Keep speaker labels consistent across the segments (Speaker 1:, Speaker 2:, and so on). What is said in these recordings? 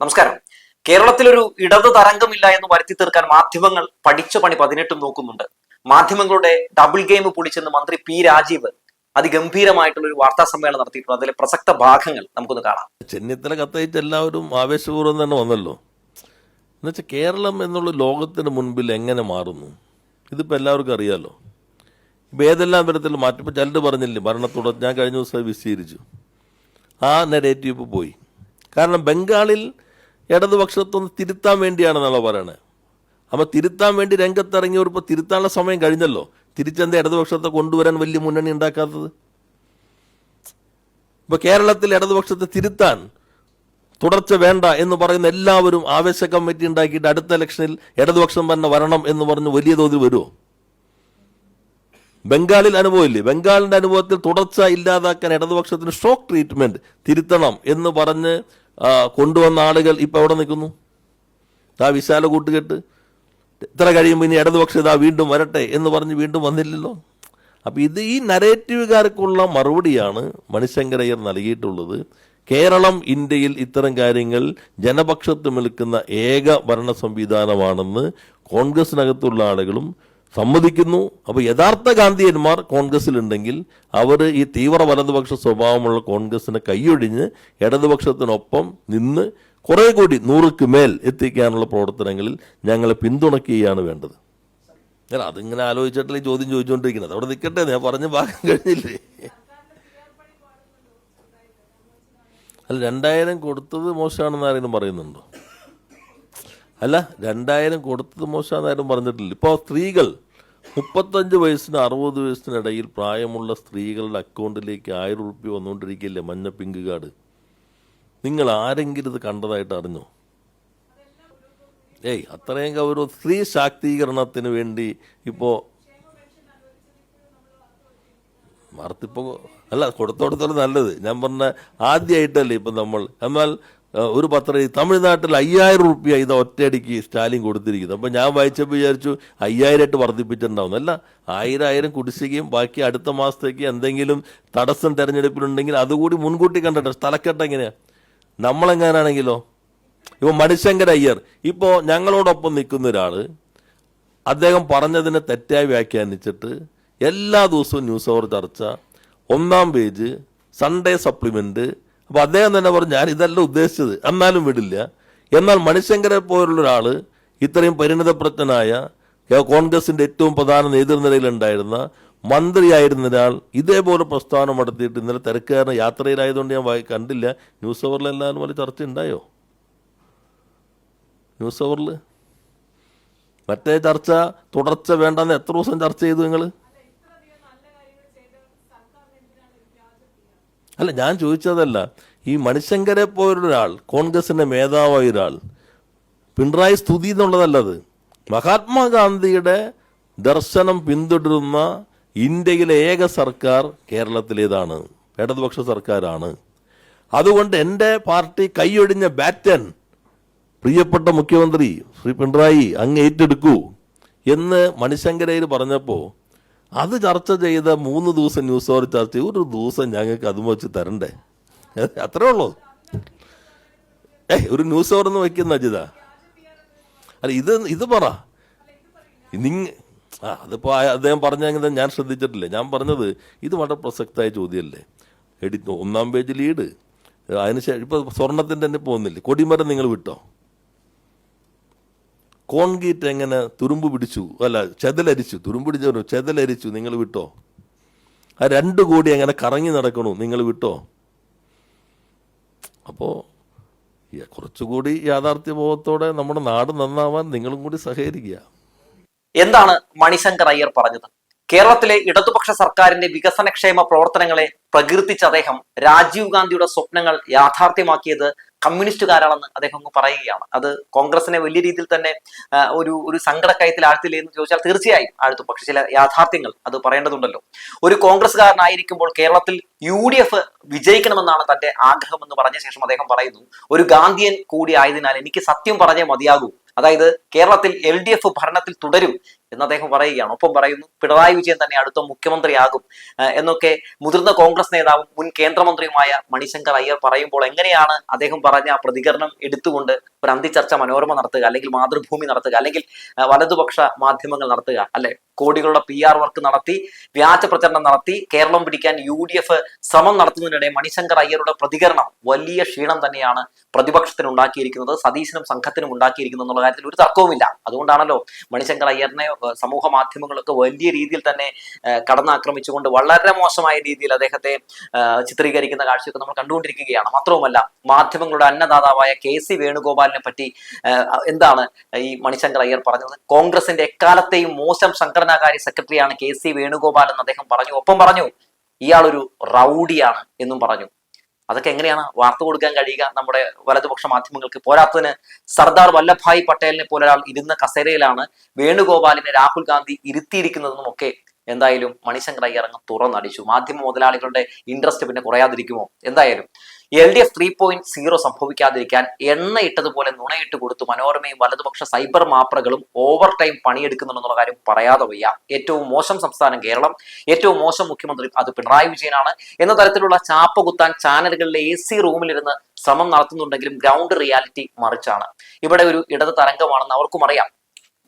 Speaker 1: നമസ്കാരം. കേരളത്തിലൊരു ഇടതു തരംഗമില്ല എന്ന് വരുത്തി തീർക്കാൻ മാധ്യമങ്ങൾ പഠിച്ച പണി 18 നോക്കുന്നുണ്ട്. മാധ്യമങ്ങളുടെ ഡബിൾ ഗെയിം പൊളിച്ചെന്ന് മന്ത്രി പി രാജീവ് അതിഗംഭീരമായിട്ടുള്ള ഒരു വാർത്താ സമ്മേളനം നടത്തിയിട്ടുണ്ട്. അതിലെ പ്രസക്ത ഭാഗങ്ങൾ നമുക്കൊന്ന് കാണാം.
Speaker 2: ചെന്നിത്തല കത്തയച്ച് എല്ലാവരും ആവേശപൂർവ്വം തന്നെ വന്നല്ലോ. എന്നുവെച്ചാൽ കേരളം എന്നുള്ള ലോകത്തിന് മുൻപിൽ എങ്ങനെ മാറുന്നു ഇതിപ്പോൾ എല്ലാവർക്കും അറിയാമല്ലോ. ഇപ്പോൾ ഏതെല്ലാം തരത്തിൽ മാറ്റം. ഇപ്പോൾ ചിലർ പറഞ്ഞില്ലേ ഭരണത്തുടർ, ഞാൻ കഴിഞ്ഞ ദിവസം വിശദീകരിച്ചു. ആ നെഗറ്റീവ് പോയി. കാരണം ബംഗാളിൽ ഇടതുപക്ഷത്തൊന്ന് തിരുത്താൻ വേണ്ടിയാണെന്നുള്ള പറയണേ. അപ്പോൾ തിരുത്താൻ വേണ്ടി രംഗത്തിറങ്ങിയവർ ഇപ്പോൾ തിരുത്താനുള്ള സമയം കഴിഞ്ഞല്ലോ. തിരിച്ചെന്താ ഇടതുപക്ഷത്തെ കൊണ്ടുവരാൻ വലിയ മുന്നണി ഉണ്ടാക്കാത്തത്? ഇപ്പോൾ കേരളത്തിൽ ഇടതുപക്ഷത്തെ തിരുത്താൻ തുടർച്ച വേണ്ട എന്ന് പറയുന്ന എല്ലാവരും ആവേശ കമ്മിറ്റി ഉണ്ടാക്കിയിട്ട് അടുത്ത ഇലക്ഷനിൽ ഇടതുപക്ഷം തന്നെ വരണം എന്ന് പറഞ്ഞ് വലിയ തോതിൽ വരുമോ? ബംഗാളിൽ അനുഭവമില്ലേ? ബംഗാളിൻ്റെ അനുഭവത്തിൽ തുടർച്ച ഇല്ലാതാക്കാൻ ഇടതുപക്ഷത്തിന് ഷോക്ക് ട്രീറ്റ്മെന്റ് തിരുത്തണം എന്ന് പറഞ്ഞ് കൊണ്ടുവന്ന ആളുകൾ ഇപ്പം എവിടെ നിൽക്കുന്നു? ആ വിശാല കൂട്ടുകെട്ട് ഇത്ര കഴിയുമ്പോൾ ഇനി ഇടതുപക്ഷം ഇതാ വീണ്ടും വരട്ടെ എന്ന് പറഞ്ഞ് വീണ്ടും വന്നില്ലല്ലോ. അപ്പം ഇത് ഈ നരേറ്റീവുകാർക്കുള്ള മറുപടിയാണ് മണിശങ്കരയ്യർ നൽകിയിട്ടുള്ളത്. കേരളം ഇന്ത്യയിൽ ഇത്തരം കാര്യങ്ങൾ ജനപക്ഷത്ത് നിൽക്കുന്ന ഏക ഭരണ സംവിധാനമാണെന്ന് കോൺഗ്രസിനകത്തുള്ള ആളുകളും സമ്മതിക്കുന്നു. അപ്പോൾ യഥാർത്ഥ ഗാന്ധിയന്മാർ കോൺഗ്രസിലുണ്ടെങ്കിൽ അവർ ഈ തീവ്ര വലതുപക്ഷ സ്വഭാവമുള്ള കോൺഗ്രസിനെ കൈയൊഴിഞ്ഞ് ഇടതുപക്ഷത്തിനൊപ്പം നിന്ന് കുറേ കൂടി 100ക്ക് മേൽ എത്തിക്കാനുള്ള പ്രവർത്തനങ്ങളിൽ ഞങ്ങളെ പിന്തുണയ്ക്കുകയാണ് വേണ്ടത്. ഞാൻ അതിങ്ങനെ ആലോചിച്ചിട്ടില്ല ഈ ചോദ്യം ചോദിച്ചുകൊണ്ടിരിക്കുന്നത്. അവിടെ നിൽക്കട്ടെ, ഞാൻ പറഞ്ഞ ഭാഗം കഴിഞ്ഞില്ലേ? അല്ല, 2000 കൊടുത്തത് മോശമാണെന്ന് ആരെങ്കിലും പറയുന്നുണ്ടോ? അല്ല, 2000 കൊടുത്തത് മോശമാണെന്ന് ആരും പറഞ്ഞിട്ടില്ല. ഇപ്പോൾ സ്ത്രീകൾ 35 വയസ്സിന് 60 വയസ്സിനിടയിൽ പ്രായമുള്ള സ്ത്രീകളുടെ അക്കൗണ്ടിലേക്ക് 1000 രൂപ വന്നുകൊണ്ടിരിക്കില്ലേ മഞ്ഞ പിങ്ക് കാർഡ്? നിങ്ങൾ ആരെങ്കിലും ഇത് കണ്ടതായിട്ട് അറിഞ്ഞോ? അത്രയും ഗൗരവം. സ്ത്രീ ശാക്തീകരണത്തിന് വേണ്ടി ഇപ്പോൾ വാർത്തിപ്പോൾ അല്ല കൊടുത്തോടത്തോളം നല്ലത്. ഞാൻ പറഞ്ഞ ആദ്യമായിട്ടല്ലേ ഇപ്പം നമ്മൾ. എന്നാൽ ഒരു പത്രം തമിഴ്നാട്ടിൽ 5000 രൂപ ഇത് ഒറ്റയടിക്ക് സ്റ്റാലിൻ കൊടുത്തിരിക്കുന്നത്. അപ്പം ഞാൻ വായിച്ചപ്പോൾ വിചാരിച്ചു 5000 വർദ്ധിപ്പിച്ചിട്ടുണ്ടാവും. അല്ല, 1000 കുടിശ്ശികയും ബാക്കി അടുത്ത മാസത്തേക്ക് എന്തെങ്കിലും തടസ്സം തെരഞ്ഞെടുപ്പിലുണ്ടെങ്കിൽ അതുകൂടി മുൻകൂട്ടി കണ്ടിട്ട് തലക്കെട്ട് എങ്ങനെയാണ്? നമ്മളെങ്ങനാണെങ്കിലോ ഇപ്പോൾ മണിശങ്കരയ്യർ ഇപ്പോൾ ഞങ്ങളോടൊപ്പം നിൽക്കുന്ന ഒരാൾ അദ്ദേഹം പറഞ്ഞതിനെ തെറ്റായി വ്യാഖ്യാനിച്ചിട്ട് എല്ലാ ദിവസവും ന്യൂസ് അവർ ചർച്ച, 1-ാം പേജ്, സൺഡേ സപ്ലിമെന്റ്. അപ്പോൾ അദ്ദേഹം തന്നെ പറഞ്ഞു ഞാൻ ഇതല്ല ഉദ്ദേശിച്ചത്, എന്നാലും വിടില്ല. എന്നാൽ മണിശങ്കരെ പോലുള്ള ഒരാൾ ഇത്രയും പരിണിതപ്രജ്ഞനായ കോൺഗ്രസിന്റെ ഏറ്റവും പ്രധാന നേതൃനിരയിലുണ്ടായിരുന്ന മന്ത്രിയായിരുന്ന ഒരാൾ ഇതേപോലെ പ്രസ്താവന നടത്തിയിട്ട് ഇന്നലെ തിരക്കുകാരന് യാത്രയിലായതുകൊണ്ട് ഞാൻ കണ്ടില്ല. ന്യൂസ് അവറിൽ എല്ലാവരും പോലെ ചർച്ച ഉണ്ടായോ? ന്യൂസ് അവറിൽ മറ്റേ ചർച്ച തുടർച്ച വേണ്ടെന്ന് എത്ര ദിവസം ചർച്ച ചെയ്തു നിങ്ങൾ? അല്ല, ഞാൻ ചോദിച്ചതല്ല. ഈ മണിശങ്കരെ പോലൊരാൾ, കോൺഗ്രസിന്റെ മേധാവായ ഒരാൾ, പിണറായി സ്തുതി എന്നുള്ളതല്ലത്. മഹാത്മാഗാന്ധിയുടെ ദർശനം പിന്തുടരുന്ന ഇന്ത്യയിലെ ഏക സർക്കാർ കേരളത്തിലേതാണ്, ഇടതുപക്ഷ സർക്കാരാണ്. അതുകൊണ്ട് എൻ്റെ പാർട്ടി കൈയൊഴിഞ്ഞ ബാറ്റൻ പ്രിയപ്പെട്ട മുഖ്യമന്ത്രി ശ്രീ പിണറായി അങ്ങ് ഏറ്റെടുക്കൂ എന്ന് മണിശങ്കരയിൽ പറഞ്ഞപ്പോൾ അത് ചർച്ച ചെയ്ത 3 ദിവസം ന്യൂസ് അവർ ചർച്ച ചെയ്ത് ഒരു ദിവസം ഞങ്ങൾക്ക് അതും വെച്ച് തരണ്ടേ? അത്രേ ഉള്ളൂ. ഒരു ന്യൂസ് ഓർന്ന് വയ്ക്കുന്ന അജിത. അല്ല, ഇത് പറ അതിപ്പോൾ അദ്ദേഹം പറഞ്ഞ ഞാൻ ശ്രദ്ധിച്ചിട്ടില്ല. ഞാൻ പറഞ്ഞത് ഇത് വളരെ പ്രസക്തമായ ചോദ്യമല്ലേ. 1-ാം പേജ് ലീഡ്, അതിനുശേഷം ഇപ്പോൾ സ്വർണത്തിൻ്റെ തന്നെ പോകുന്നില്ലേ? കൊടിമരം നിങ്ങൾ വിട്ടോ? കോൺക്രീറ്റ് എങ്ങനെ തുരുമ്പ് പിടിച്ചു, അല്ല ചെതലരിച്ചു, തുരുമ്പ് പിടിച്ചു ചെതലരിച്ചു, നിങ്ങൾ വിട്ടോ? ആ 2 കോടി എങ്ങനെ കറങ്ങി നടക്കണു, നിങ്ങൾ വിട്ടോ? അപ്പോൾ കുറച്ചുകൂടി യാഥാർത്ഥ്യബോധത്തോടെ നമ്മുടെ നാട് നന്നാവാൻ നിങ്ങളും കൂടി സഹകരിക്കുക.
Speaker 1: എന്താണ് മണിശങ്കർ അയ്യർ പറഞ്ഞത്? കേരളത്തിലെ ഇടതുപക്ഷ സർക്കാരിന്റെ വികസനക്ഷേമ പ്രവർത്തനങ്ങളെ പ്രകീർത്തിച്ച അദ്ദേഹം രാജീവ് ഗാന്ധിയുടെ സ്വപ്നങ്ങൾ യാഥാർത്ഥ്യമാക്കിയത് കമ്മ്യൂണിസ്റ്റുകാരാണെന്ന് അദ്ദേഹം പറയുകയാണ്. അത് കോൺഗ്രസിനെ വലിയ രീതിയിൽ തന്നെ ഒരു സങ്കടക്കയത്തിൽ ആഴ്ത്തില്ലേ എന്ന് ചോദിച്ചാൽ തീർച്ചയായും ആഴ്ത്തും. പക്ഷെ ചില യാഥാർത്ഥ്യങ്ങൾ അത് പറയേണ്ടതുണ്ടല്ലോ. ഒരു കോൺഗ്രസ്സുകാരനായിരിക്കുമ്പോൾ കേരളത്തിൽ UDF വിജയിക്കണമെന്നാണ് തന്റെ ആഗ്രഹം എന്ന് പറഞ്ഞ ശേഷം അദ്ദേഹം പറയുന്നു, ഒരു ഗാന്ധിയൻ കൂടി ആയതിനാൽ എനിക്ക് സത്യം പറഞ്ഞേ മതിയാകൂ. അതായത് കേരളത്തിൽ LDF ഭരണത്തിൽ തുടരും എന്ന് അദ്ദേഹം പറയുകയാണ്. ഒപ്പം പറയുന്നു പിണറായി വിജയൻ തന്നെ അടുത്ത മുഖ്യമന്ത്രിയാകും എന്നൊക്കെ മുതിർന്ന കോൺഗ്രസ് നേതാവും മുൻ കേന്ദ്രമന്ത്രിയുമായ മണിശങ്കർ അയ്യർ പറയുമ്പോൾ എങ്ങനെയാണ് അദ്ദേഹം പറഞ്ഞ ആ പ്രതികരണം എടുത്തുകൊണ്ട് ഒരു അന്തിച്ചർച്ച മനോരമ നടത്തുക, അല്ലെങ്കിൽ മാതൃഭൂമി നടത്തുക, അല്ലെങ്കിൽ വലതുപക്ഷ മാധ്യമങ്ങൾ നടത്തുക? അല്ലെ, കോടികളുടെ PR വർക്ക് നടത്തി വ്യാജ പ്രചരണം നടത്തി കേരളം പിടിക്കാൻ UDF ശ്രമം നടത്തുന്നതിനിടെ മണിശങ്കർ അയ്യരുടെ പ്രതികരണം വലിയ ക്ഷീണം തന്നെയാണ് പ്രതിപക്ഷത്തിന് ഉണ്ടാക്കിയിരിക്കുന്നത്, സതീശനും സംഘത്തിനും ഉണ്ടാക്കിയിരിക്കുന്നത് എന്നുള്ള കാര്യത്തിൽ ഒരു തർക്കവുമില്ല. അതുകൊണ്ടാണല്ലോ മണിശങ്കർ അയ്യറിനെ സമൂഹ മാധ്യമങ്ങളൊക്കെ വലിയ രീതിയിൽ തന്നെ കടന്നാക്രമിച്ചുകൊണ്ട് വളരെ മോശമായ രീതിയിൽ അദ്ദേഹത്തെ ചിത്രീകരിക്കുന്ന കാഴ്ചയൊക്കെ നമ്മൾ കണ്ടുകൊണ്ടിരിക്കുകയാണ്. മാത്രവുമല്ല, മാധ്യമങ്ങളുടെ അന്നദാതാവായ KC വേണുഗോപാലിനെ പറ്റി എന്താണ് ഈ മണിശങ്കർ അയ്യർ പറഞ്ഞത്? കോൺഗ്രസിന്റെ എക്കാലത്തെയും മോശം സംഘടനാകാര്യ സെക്രട്ടറിയാണ് KC വേണുഗോപാൽ എന്ന് അദ്ദേഹം പറഞ്ഞു. ഒപ്പം പറഞ്ഞു ഇയാളൊരു റൗഡിയാണ് എന്നും പറഞ്ഞു. അതൊക്കെ എങ്ങനെയാണ് വാർത്ത കൊടുക്കാൻ കഴിയുക നമ്മുടെ വലതുപക്ഷ മാധ്യമങ്ങൾക്ക്? പോരാത്തതിന് സർദാർ വല്ലഭായ് പട്ടേലിനെ പോലെ ഒരാൾ ഇരുന്ന കസേരയിലാണ് വേണുഗോപാലിനെ രാഹുൽ ഗാന്ധി ഇരുത്തിയിരിക്കുന്നതെന്നും ഒക്കെ എന്തായാലും മണിശങ്കർ അയ്യർ അങ്ങ് തുറന്നടിച്ചു. മാധ്യമ മുതലാളികളുടെ ഇൻട്രസ്റ്റ് പിന്നെ കുറയാതിരിക്കുമോ? എന്തായാലും LDF 3.0 സംഭവിക്കാതിരിക്കാൻ എണ്ണയിട്ടതുപോലെ നുണയിട്ട് കൊടുത്തു മനോരമയും വലതുപക്ഷ സൈബർ മാപ്രകളും ഓവർ ടൈം പണിയെടുക്കുന്നുണ്ടെന്നുള്ള കാര്യം പറയാതെ വയ്യ. ഏറ്റവും മോശം സംസ്ഥാനം കേരളം, ഏറ്റവും മോശം മുഖ്യമന്ത്രി അത് പിണറായി വിജയനാണ് എന്ന തരത്തിലുള്ള ചാപ്പ കുത്താൻ ചാനലുകളിലെ AC റൂമിലിരുന്ന് ശ്രമം നടത്തുന്നുണ്ടെങ്കിലും ഗ്രൗണ്ട് റിയാലിറ്റി മറിച്ചാണ്. ഇവിടെ ഒരു ഇടത് തരംഗമാണെന്ന് അവർക്കും അറിയാം.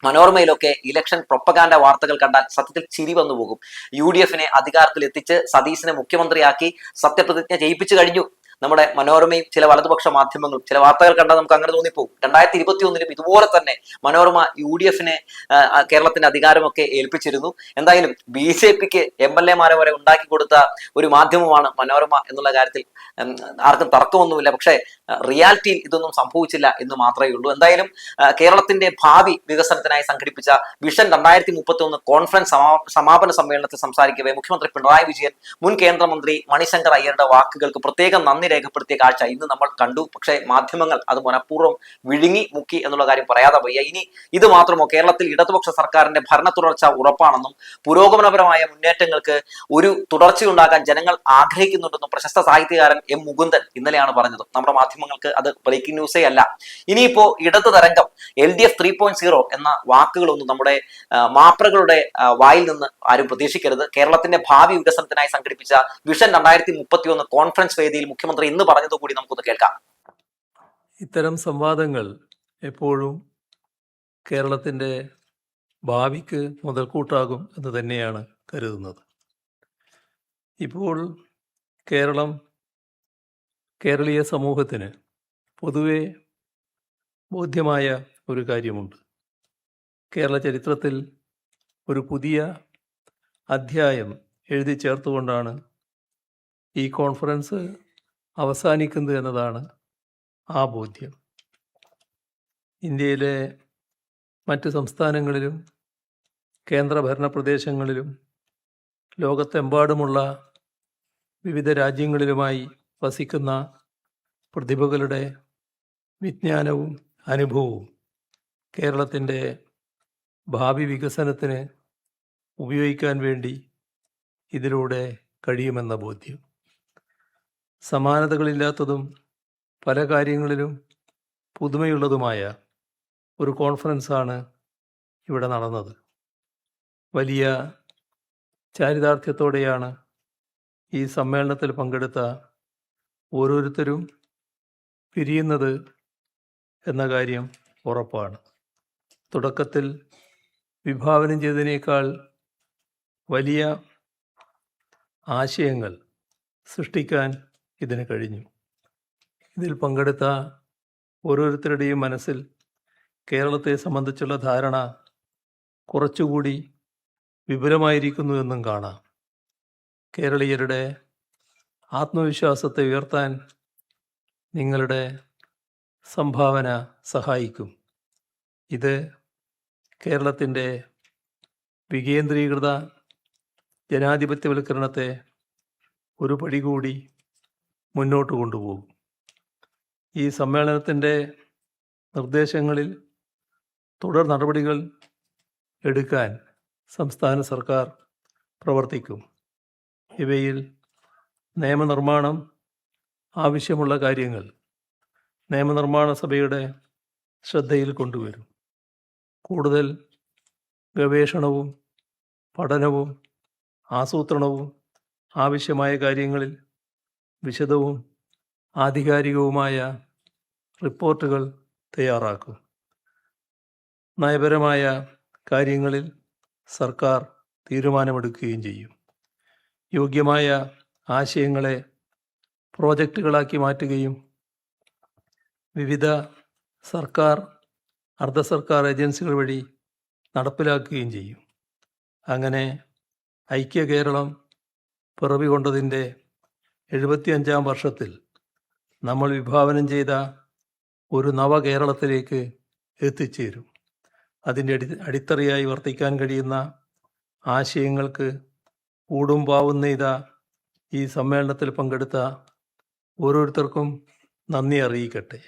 Speaker 1: മനോരമയിലൊക്കെ ഇലക്ഷൻ പ്രൊപ്പഗാൻഡ വാർത്തകൾ കണ്ടാൽ സത്യത്തിൽ ചിരി വന്നു പോകും. UDFനെ അധികാരത്തിൽ എത്തിച്ച് സതീശനെ മുഖ്യമന്ത്രിയാക്കി സത്യപ്രതിജ്ഞ ചെയ്യിപ്പിച്ചു കഴിഞ്ഞു നമ്മുടെ മനോരമയും ചില വലതുപക്ഷ മാധ്യമങ്ങളും. ചില വാർത്തകൾ കണ്ടാൽ നമുക്ക് അങ്ങനെ തോന്നിപ്പോകും. 2021 ഇതുപോലെ തന്നെ മനോരമ UDFനെ കേരളത്തിന്റെ അധികാരമൊക്കെ ഏൽപ്പിച്ചിരുന്നു. എന്തായാലും BJPക്ക് MLA-മാരെ വരെ ഉണ്ടാക്കി കൊടുത്ത ഒരു മാധ്യമമാണ് മനോരമ എന്നുള്ള കാര്യത്തിൽ ആർക്കും തർക്കമൊന്നുമില്ല. പക്ഷേ റിയാലിറ്റിയിൽ ഇതൊന്നും സംഭവിച്ചില്ല എന്ന് മാത്രമേ ഉള്ളൂ. എന്തായാലും കേരളത്തിന്റെ ഭാവി വികസനത്തിനായി സംഘടിപ്പിച്ച വിഷൻ 2031 കോൺഫറൻസ് സമാപന സമ്മേളനത്തിൽ സംസാരിക്കവേ മുഖ്യമന്ത്രി പിണറായി വിജയൻ മുൻ കേന്ദ്രമന്ത്രി മണിശങ്കർ അയ്യരുടെ വാക്കുകൾക്ക് പ്രത്യേകം നന്ദി രേഖപ്പെടുത്തിയ കാഴ്ച ഇന്ന് നമ്മൾ കണ്ടു. പക്ഷേ മാധ്യമങ്ങൾ അത് മനഃപൂർവ്വം വിഴുങ്ങി മുക്കി എന്നുള്ള കാര്യം പറയാതെ വയ്യ. ഇനി ഇത് മാത്രമോ? കേരളത്തിൽ ഇടതുപക്ഷ സർക്കാരിന്റെ ഭരണ തുടർച്ച ഉറപ്പാണെന്നും പുരോഗമനപരമായ മുന്നേറ്റങ്ങൾക്ക് ഒരു തുടർച്ചയുണ്ടാക്കാൻ ജനങ്ങൾ ആഗ്രഹിക്കുന്നുണ്ടെന്നും പ്രശസ്ത സാഹിത്യകാരൻ M. മുകുന്ദൻ ഇന്നലെയാണ് പറഞ്ഞത്. നമ്മുടെ മാധ്യമങ്ങൾക്ക് അത് ബ്രേക്കിംഗ് ന്യൂസേ അല്ല. ഇനിയിപ്പോ ഇടത് തരംഗം LDF 3.0 എന്ന വാക്കുകളൊന്നും നമ്മുടെ മാപ്രകളുടെ വായിൽ നിന്ന് ആരും പ്രതീക്ഷിക്കരുത്. കേരളത്തിന്റെ ഭാവി വികസനത്തിനായി സംഘടിപ്പിച്ച വിഷൻ 2031 കോൺഫറൻസ് വേദിയിൽ മുഖ്യമന്ത്രി ഇന്ന് പറഞ്ഞതുകൂടി നമുക്കൊന്ന് കേൾക്കാം.
Speaker 3: ഇത്തരം സംവാദങ്ങൾ എപ്പോഴും കേരളത്തിൻ്റെ ഭാവിക്ക് മുതൽക്കൂട്ടാകും എന്ന് തന്നെയാണ് കരുതുന്നത്. ഇപ്പോൾ കേരളീയ സമൂഹത്തിന് പൊതുവെ ബോധ്യമായ ഒരു കാര്യമുണ്ട്. കേരള ചരിത്രത്തിൽ ഒരു പുതിയ അധ്യായം എഴുതി ചേർത്തുകൊണ്ടാണ് ഈ കോൺഫറൻസ് അവസാനിക്കുന്നത് എന്നതാണ് ആ ബോധ്യം. ഇന്ത്യയിലെ മറ്റ് സംസ്ഥാനങ്ങളിലും കേന്ദ്രഭരണ പ്രദേശങ്ങളിലും ലോകത്തെമ്പാടുമുള്ള വിവിധ രാജ്യങ്ങളിലുമായി വസിക്കുന്ന പ്രതിഭകളുടെ വിജ്ഞാനവും അനുഭവവും കേരളത്തിൻ്റെ ഭാവി വികസനത്തിന് ഉപയോഗിക്കാൻ വേണ്ടി ഇതിലൂടെ കഴിയുമെന്ന ബോധ്യം. സമാനതകളില്ലാത്തതും പല കാര്യങ്ങളിലും പുതുമയുള്ളതുമായ ഒരു കോൺഫറൻസാണ് ഇവിടെ നടന്നത്. വലിയ ചാരിതാർത്ഥ്യത്തോടെയാണ് ഈ സമ്മേളനത്തിൽ പങ്കെടുത്ത ഓരോരുത്തരും പിരിയുന്നത് എന്ന കാര്യം ഉറപ്പാണ്. തുടക്കത്തിൽ വിഭാവനം ചെയ്തതിനേക്കാൾ വലിയ ആശയങ്ങൾ സൃഷ്ടിക്കാൻ ഇതിന് കഴിഞ്ഞു. ഇതിൽ പങ്കെടുത്ത ഓരോരുത്തരുടെയും മനസ്സിൽ കേരളത്തെ സംബന്ധിച്ചുള്ള ധാരണ കുറച്ചുകൂടി വിപുലമായിരിക്കുന്നുവെന്നും കാണാം. കേരളീയരുടെ ആത്മവിശ്വാസത്തെ ഉയർത്താൻ നിങ്ങളുടെ സംഭാവന സഹായിക്കും. ഇത് കേരളത്തിൻ്റെ വികേന്ദ്രീകൃത ജനാധിപത്യവൽക്കരണത്തെ ഒരു പടി കൂടി മുന്നോട്ട് കൊണ്ടുപോകും. ഈ സമ്മേളനത്തിൻ്റെ നിർദ്ദേശങ്ങളിൽ തുടർ നടപടികൾ എടുക്കാൻ സംസ്ഥാന സർക്കാർ പ്രവർത്തിക്കും. ഇവയിൽ നിയമനിർമ്മാണം ആവശ്യമുള്ള കാര്യങ്ങൾ നിയമനിർമ്മാണ സഭയുടെ ശ്രദ്ധയിൽ കൊണ്ടുവരും. കൂടുതൽ ഗവേഷണവും പഠനവും ആസൂത്രണവും ആവശ്യമായ കാര്യങ്ങളിൽ വിശദവും ആധികാരികവുമായ റിപ്പോർട്ടുകൾ തയ്യാറാക്കും. നയപരമായ കാര്യങ്ങളിൽ സർക്കാർ തീരുമാനമെടുക്കുകയും ചെയ്യും. യോഗ്യമായ ആശയങ്ങളെ പ്രോജക്റ്റുകളാക്കി മാറ്റുകയും വിവിധ സർക്കാർ അർദ്ധ സർക്കാർ ഏജൻസികൾ വഴി നടപ്പിലാക്കുകയും ചെയ്യും. അങ്ങനെ ഐക്യ കേരളം പിറവികൊണ്ടതിൻ്റെ 75-ാം വർഷത്തിൽ നമ്മൾ വിഭാവനം ചെയ്ത ഒരു നവകേരളത്തിലേക്ക് എത്തിച്ചേരും. അതിൻ്റെ അടിത്തറയായി വർത്തിക്കാൻ കഴിയുന്ന ആശയങ്ങൾക്ക് ഊടും പാവും നെയ്ത ഈ സമ്മേളനത്തിൽ പങ്കെടുത്ത ഓരോരുത്തർക്കും നന്ദി അറിയിക്കട്ടെ.